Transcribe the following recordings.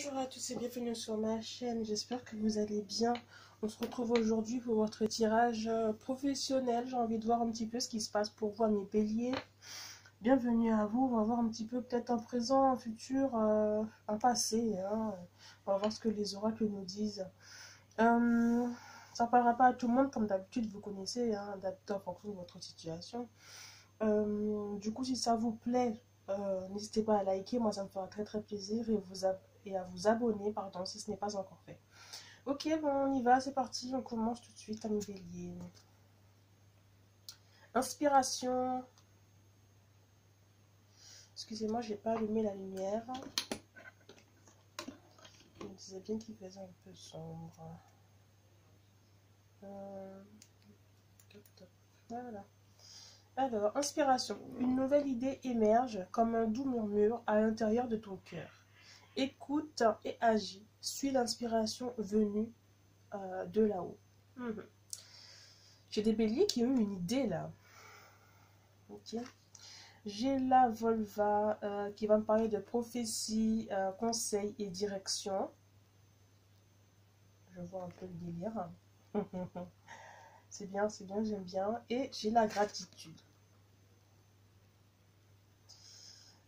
Bonjour à tous et bienvenue sur ma chaîne, j'espère que vous allez bien. On se retrouve aujourd'hui pour votre tirage professionnel. J'ai envie de voir un petit peu ce qui se passe pour vous, mes béliers. Bienvenue à vous, on va voir un petit peu peut-être un présent, un futur, un passé. On va voir ce que les oracles nous disent. Ça ne parlera pas à tout le monde, comme d'habitude, vous connaissez, adapté en fonction de votre situation. Du coup, si ça vous plaît, n'hésitez pas à liker, moi ça me fera très plaisir, et à vous abonner, pardon, si ce n'est pas encore fait. Ok, bon, on y va, c'est parti, on commence tout de suite à mes béliers. Inspiration. Excusez-moi, j'ai pas allumé la lumière. Je me disais bien qu'il faisait un peu sombre. Voilà. Alors, inspiration. Une nouvelle idée émerge comme un doux murmure à l'intérieur de ton cœur. Écoute et agis. Suis l'inspiration venue de là-haut. J'ai des béliers qui ont eu une idée là. Ok. J'ai la Volva qui va me parler de prophétie, conseil et direction. Je vois un peu le délire. C'est bien, j'aime bien. Et j'ai la gratitude.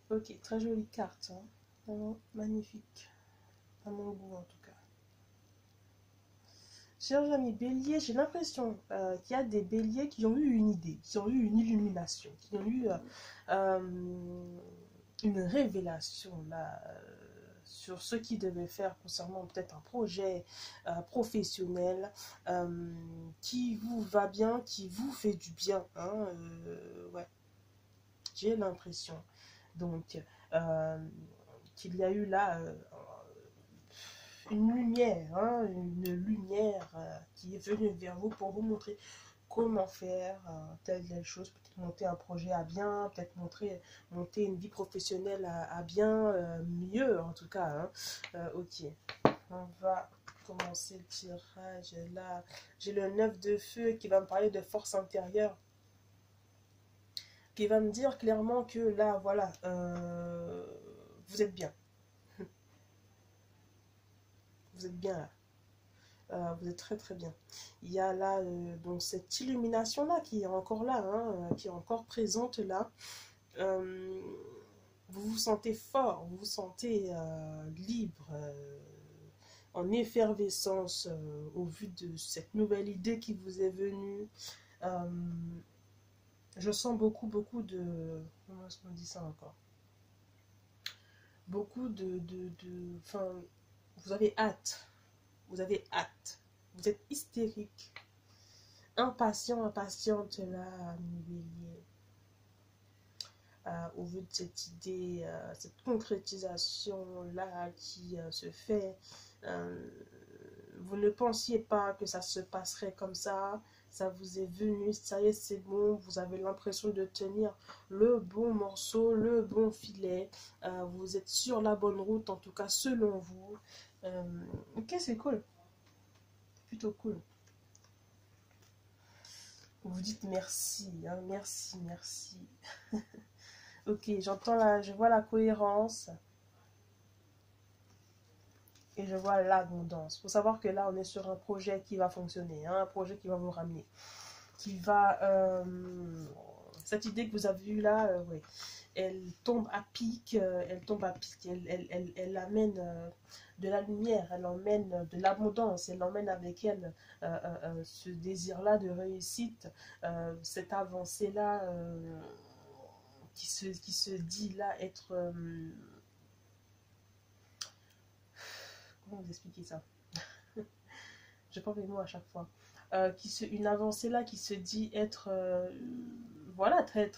Ok, très jolie carte. Vraiment magnifique. À mon goût en tout cas. Chers amis béliers, j'ai l'impression qu'il y a des béliers qui ont eu une idée, qui ont eu une illumination, qui ont eu une révélation là, sur ce qu'ils devaient faire concernant peut-être un projet professionnel qui vous va bien, qui vous fait du bien. Ouais, j'ai l'impression. Donc, qu'il y a eu là une lumière, qui est venue vers vous pour vous montrer comment faire telle chose, peut-être monter un projet à bien, peut-être monter une vie professionnelle à bien, mieux en tout cas. Ok, on va commencer le tirage. Là, j'ai le 9 de feu qui va me parler de force intérieure, qui va me dire clairement que là, voilà, vous êtes bien. Vous êtes bien là. Vous êtes très bien. Il y a là donc cette illumination là qui est encore là, qui est encore présente là. Vous vous sentez fort, vous vous sentez libre, en effervescence au vu de cette nouvelle idée qui vous est venue. Je sens beaucoup de... Comment est-ce qu'on dit ça encore? Beaucoup enfin, vous avez hâte. Vous avez hâte. Vous êtes hystérique. Impatient, impatiente là, mes béliers. Au vu de cette idée, cette concrétisation là qui se fait. Vous ne pensiez pas que ça se passerait comme ça. Ça vous est venu, ça y est, c'est bon. Vous avez l'impression de tenir le bon morceau, le bon filet. Vous êtes sur la bonne route, en tout cas selon vous. Ok, c'est cool. Plutôt cool. Vous dites merci, merci. Ok, je vois la cohérence. Et je vois l'abondance. Il faut savoir que là, on est sur un projet qui va fonctionner, un projet qui va vous ramener. Qui va... cette idée que vous avez eue là, ouais, elle tombe à pic, elle amène de la lumière, elle emmène de l'abondance, elle emmène avec elle ce désir-là de réussite, cette avancée-là qui se dit là être... comment vous expliquer ça? Je prends mes mots à chaque fois. Une avancée là qui se dit être voilà, très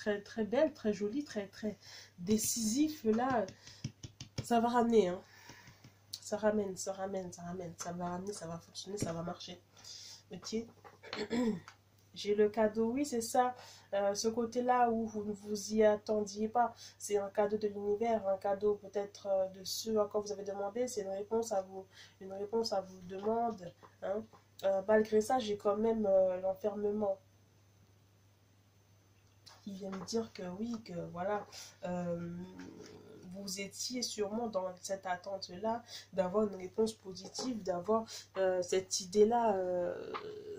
belle, très jolie, très décisif là, ça va ramener, ça ramène, ça va ramener, ça va fonctionner, ça va marcher. Ok. J'ai le cadeau, oui, c'est ça, ce côté-là où vous ne vous y attendiez pas, c'est un cadeau de l'univers, un cadeau peut-être de ce à quoi vous avez demandé, c'est une réponse à vous demande, malgré ça, j'ai quand même l'enfermement qui vient me dire que oui, que voilà, vous étiez sûrement dans cette attente-là d'avoir une réponse positive, d'avoir cette idée-là,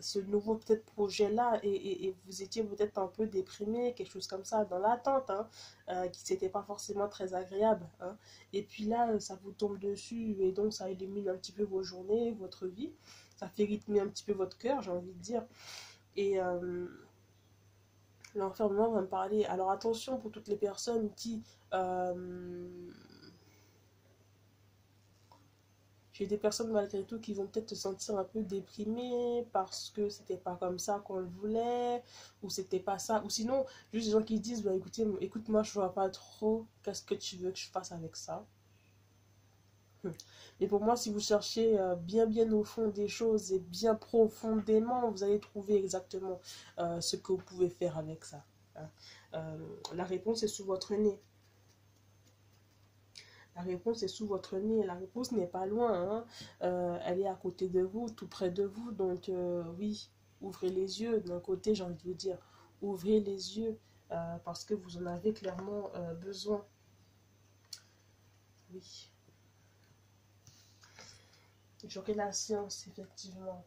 ce nouveau peut-être projet-là, et vous étiez peut-être un peu déprimé, quelque chose comme ça, dans l'attente, hein, qui n'était pas forcément très agréable. Hein. Et puis là, ça vous tombe dessus, et donc ça illumine un petit peu vos journées, votre vie. Ça fait rythmer un petit peu votre cœur, j'ai envie de dire. Et l'enfermement va me parler. Alors attention pour toutes les personnes qui... j'ai des personnes malgré tout qui vont peut-être se sentir un peu déprimées parce que c'était pas comme ça qu'on le voulait, ou c'était pas ça, ou sinon juste des gens qui disent bah écoutez, écoute, moi je vois pas trop, qu'est-ce que tu veux que je fasse avec ça. Mais pour moi, si vous cherchez bien au fond des choses et bien profondément, vous allez trouver exactement ce que vous pouvez faire avec ça. Hein. La réponse est sous votre nez. La réponse est sous votre nez. La réponse n'est pas loin. Hein. Elle est à côté de vous, tout près de vous. Donc oui, ouvrez les yeux. D'un côté, j'ai envie de vous dire, ouvrez les yeux parce que vous en avez clairement besoin. Oui. J'aurai la science, effectivement.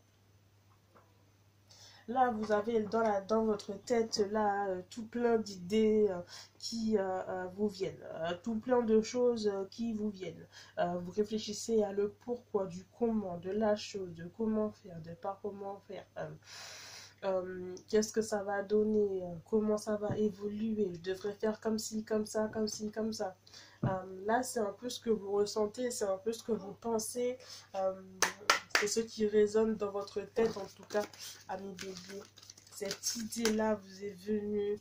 Là, vous avez dans votre tête, là, tout plein d'idées qui vous viennent, tout plein de choses qui vous viennent. Vous réfléchissez à le pourquoi, du comment, de la chose, de comment faire, de pas comment faire. Qu'est-ce que ça va donner, comment ça va évoluer, je devrais faire comme ci, comme ça, comme ci, comme ça. Là, c'est un peu ce que vous ressentez, c'est un peu ce que vous pensez, c'est ce qui résonne dans votre tête, en tout cas, amis béliers. Cette idée-là vous est venue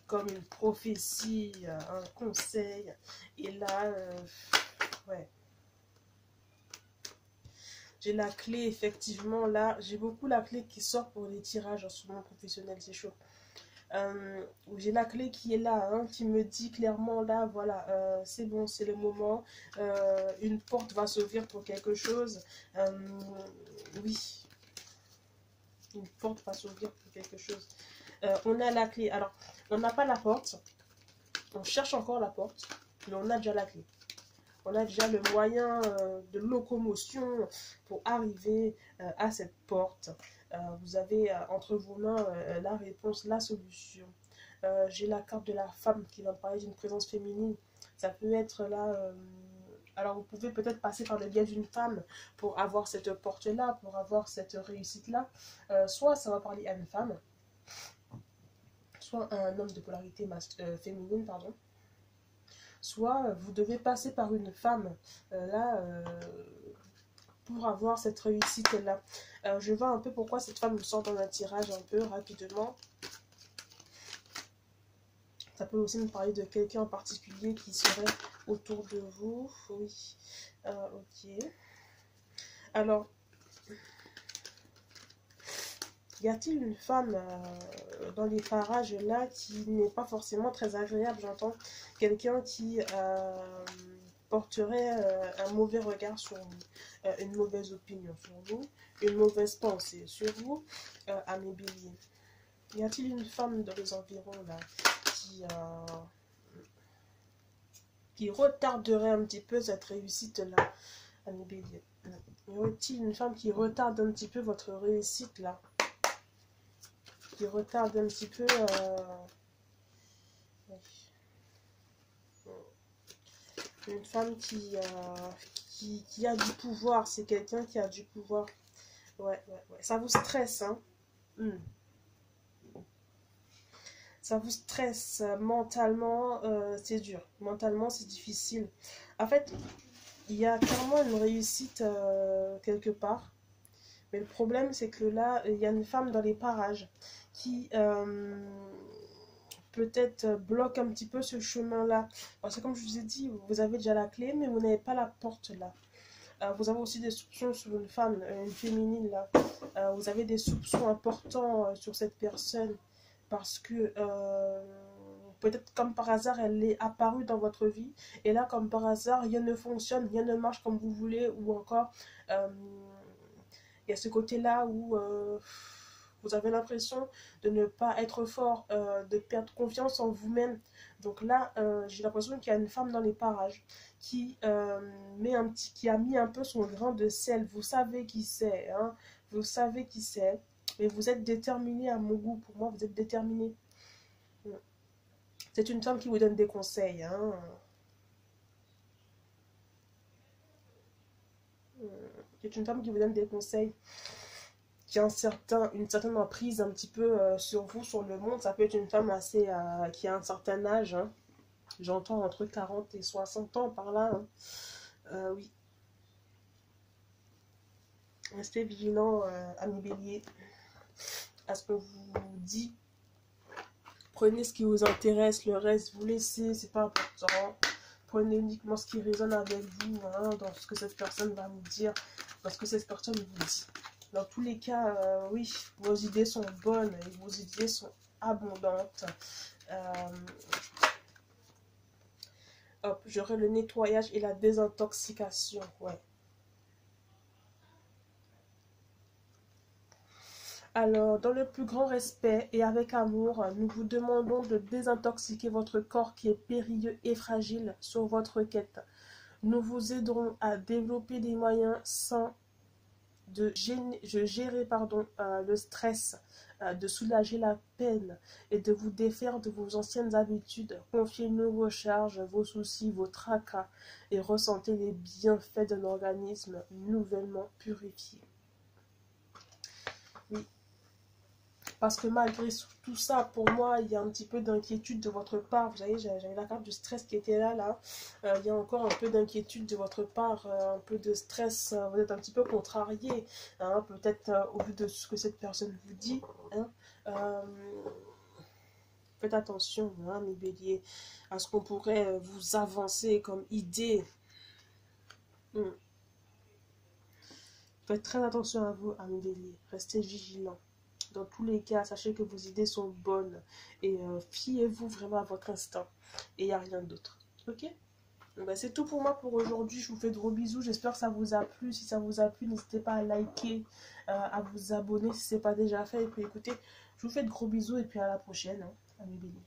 comme une prophétie, un conseil, et là, ouais. J'ai la clé, effectivement, là, j'ai beaucoup la clé qui sort pour les tirages en ce moment professionnel, c'est chaud. J'ai la clé qui est là, hein, qui me dit clairement, là, voilà, c'est bon, c'est le moment, une porte va s'ouvrir pour quelque chose, oui, une porte va s'ouvrir pour quelque chose. On a la clé, alors, on n'a pas la porte, on cherche encore la porte, mais on a déjà la clé. On a déjà le moyen de locomotion pour arriver à cette porte. Vous avez entre vos mains la réponse, la solution. J'ai la carte de la femme qui va me parler d'une présence féminine. Ça peut être là... alors vous pouvez peut-être passer par le biais d'une femme pour avoir cette porte-là, pour avoir cette réussite-là. Soit ça va parler à une femme, soit à un homme de polarité féminine, pardon. Soit vous devez passer par une femme, là, pour avoir cette réussite-là. Je vois un peu pourquoi cette femme me sort dans un tirage un peu rapidement. Ça peut aussi me parler de quelqu'un en particulier qui serait autour de vous. Oui, ok. Alors, y a-t-il une femme dans les parages là qui n'est pas forcément très agréable, j'entends? Quelqu'un qui porterait un mauvais regard sur vous, une mauvaise opinion sur vous, une mauvaise pensée sur vous, à mes béliers. Y a-t-il une femme dans les environs là qui retarderait un petit peu cette réussite là, à mes béliers? Y a-t-il une femme qui retarde un petit peu votre réussite là? Qui retarde un petit peu une femme qui a du pouvoir. C'est quelqu'un qui a du pouvoir. Ouais. Ça vous stresse, hein. Ça vous stresse mentalement, c'est dur. Mentalement, c'est difficile. En fait, il y a clairement une réussite quelque part. Mais le problème, c'est que là, il y a une femme dans les parages qui peut-être bloque un petit peu ce chemin-là. Parce que comme je vous ai dit, vous avez déjà la clé, mais vous n'avez pas la porte là. Vous avez aussi des soupçons sur une femme, une féminine là. Vous avez des soupçons importants sur cette personne. Parce que peut-être comme par hasard, elle est apparue dans votre vie. Et là, comme par hasard, rien ne fonctionne, rien ne marche comme vous voulez. Ou encore... il y a ce côté-là où Vous avez l'impression de ne pas être fort, de perdre confiance en vous-même. Donc là, j'ai l'impression qu'il y a une femme dans les parages qui, qui a mis un peu son grain de sel. Vous savez qui c'est, hein? Vous savez qui c'est. Et vous êtes déterminé à mon goût. Pour moi, vous êtes déterminé. C'est une femme qui vous donne des conseils, hein? C'est une femme qui vous donne des conseils, qui a une certaine emprise un petit peu sur vous, sur le monde. Ça peut être une femme qui a un certain âge, hein. J'entends entre 40 et 60 ans par là, hein. Oui. Restez vigilant, amis bélier, à ce qu'on vous dit. Prenez ce qui vous intéresse, le reste, vous laissez, c'est pas important. Prenez uniquement ce qui résonne avec vous, hein, dans ce que cette personne va vous dire, dans ce que cette personne vous dit. Dans tous les cas, oui, vos idées sont bonnes et vos idées sont abondantes. Hop, j'aurai le nettoyage et la désintoxication, ouais. Alors, dans le plus grand respect et avec amour, nous vous demandons de désintoxiquer votre corps qui est périlleux et fragile sur votre quête. Nous vous aiderons à développer des moyens sains de gérer le stress, de soulager la peine et de vous défaire de vos anciennes habitudes. Confiez-nous vos charges, vos soucis, vos tracas et ressentez les bienfaits d'un organisme nouvellement purifié. Oui. Parce que malgré tout ça, pour moi, il y a un petit peu d'inquiétude de votre part. Vous voyez, j'avais la carte du stress qui était là. Il y a encore un peu d'inquiétude de votre part, un peu de stress. Vous êtes un petit peu contrarié, hein, peut-être au vu de ce que cette personne vous dit. Hein. Faites attention, hein, mes béliers, à ce qu'on pourrait vous avancer comme idée. Faites très attention à vous, mes béliers. Restez vigilants. Dans tous les cas, sachez que vos idées sont bonnes et fiez-vous vraiment à votre instinct. Et il n'y a rien d'autre. Ok? Ben, c'est tout pour moi pour aujourd'hui. Je vous fais de gros bisous. J'espère que ça vous a plu. Si ça vous a plu, n'hésitez pas à liker, à vous abonner si ce n'est pas déjà fait. Et puis écoutez, je vous fais de gros bisous et puis à la prochaine, hein, mes béliers.